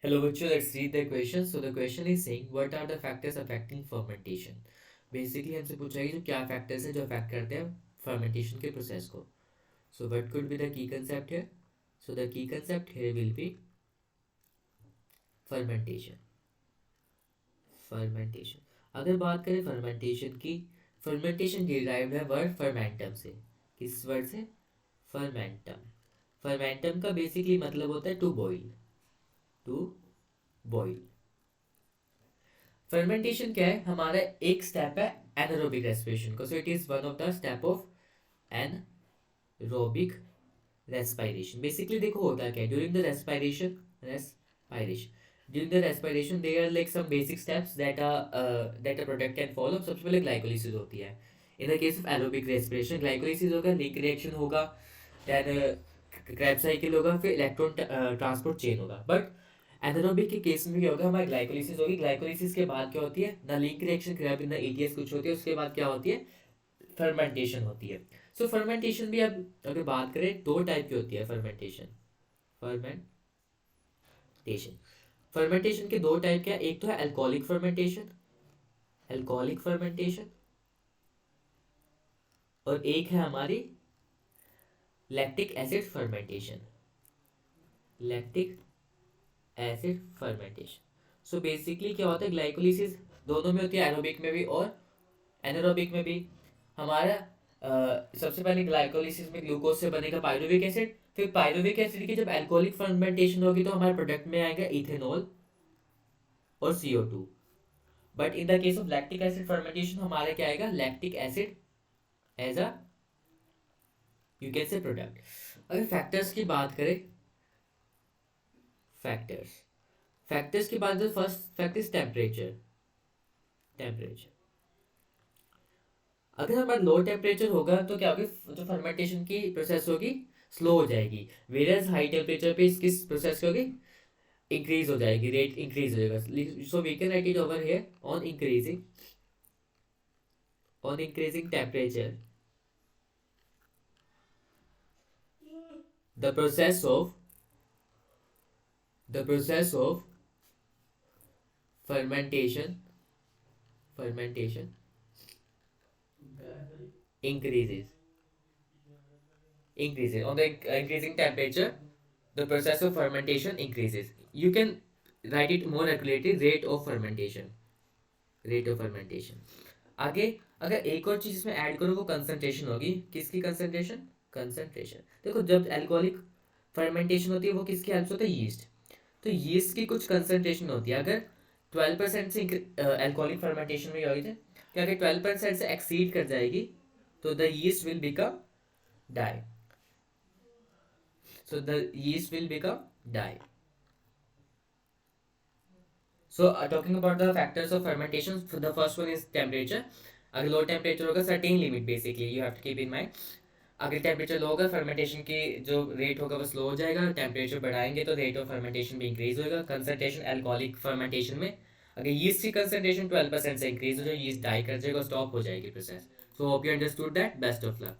Hello, bachcho, let's read the question. So the question is saying, what are the factors affecting fermentation? Basically हमसे पूछा है कि जो क्या factors है जो affect करते हैं fermentation के process को. So what could be the key concept here? So the key concept here will be fermentation. Fermentation. अगर बात करें fermentation की, fermentation derived है word fermentum से. किस word से? Fermentum. Fermentum का basically मतलब होता है to boil. To boil. Fermentation क्या है? हमारा एक स्टेप है एनारोबिक रेस्पिरेशन को. So it is one of the step of anaerobic respiration. Basically देखो होता क्या है during the respiration there are like some basic steps that a product can follow. सबसे पहले ग्लाइकोलिसिस होती है. In the case of aerobic respiration glycolysis होगा, link reaction होगा, देन क्रैब साइकिल होगा, फिर इलेक्ट्रॉन ट्रांसपोर्ट चेन होगा. बट एनारोबिक के केस में क्या होगा? हमारी ग्लाइकोलिसिस होगी. ग्लाइकोलिसिस के बाद क्या होती है? ना लिंक रिएक्शन क्रैब ना एटीएस कुछ होती है. उसके बाद क्या होती है? फर्मेंटेशन होती है. सो फर्मेंटेशन भी अब अगर बात करें दो टाइप की होती है. फर्मेंटेशन फर्मेंटेशन के दो टाइप क्या? एक तो है अल्कोहलिक फर्मेंटेशन और एक है हमारी lactic acid fermentation. So basically क्या होता है? ग्लाइकोलिसिस दोनों में होती है, एरोबिक में भी और एनारोबिक में भी. हमारा सबसे पहले ग्लाइकोलिसिस में ग्लूकोज से बनेगा पायरुविक एसिड. फिर पायरुविक एसिड की जब अल्कोहलिक फर्मेंटेशन होगी तो हमारे प्रोडक्ट में आएगा इथेनॉल और CO2. But in the case of lactic acid fermentation हमारा क्या आएगा? Lactic acid as a you can say product. अगर फैक्टर्स की बात करें, फैक्टर्स की बात करें, फर्स्ट फैक्टर इज टेम्परेचर. अगर हमारा लो टेम्परेचर होगा तो क्या होगी? जो फर्मेंटेशन की प्रोसेस होगी स्लो हो जाएगी. वेरएज हाई टेम्परेचर पे किस प्रोसेस की होगी? इंक्रीज हो जाएगी, रेट इंक्रीज हो जाएगा. So we can write it over here on increasing temperature the process of fermentation increases on the increasing temperature. The process of fermentation increases. You can write it more accurately, rate of fermentation. आगे अगर एक और चीज इसमें add करो वो concentration होगी. किसकी कंसंट्रेशन? देखो जब अल्कोहलिक फर्मेंटेशन होती है वो किसकी हेल्प से होता है? यीस्ट. तो यीस्ट की कुछ कंसंट्रेशन होती है. अगर 12% से अल्कोहलिक फर्मेंटेशन में होगी थी कि अगर 12% से एक्सीड कर जाएगी तो the yeast will become die. So talking about the factors of fermentation, the first one is temperature. अगर लो टेम्परेचर होगा, certain limit basically you have to keep in mind. अगर टेम्परेचर लो होगा fermentation की जो rate होगा वो slow हो जाएगा. टेम्परेचर बढ़ाएंगे तो रेट ऑफ फर्मेंटेशन भी इंक्रीज होगा. कंसंट्रेशन अल्कोहलिक फर्मेंटेशन में अगर यीस्ट की कंसंट्रेशन 12% से इंक्रीज हो जाए, यीस्ट डाई कर जाएगा, स्टॉप हो जाएगी process. So hope you understood that. Best of luck.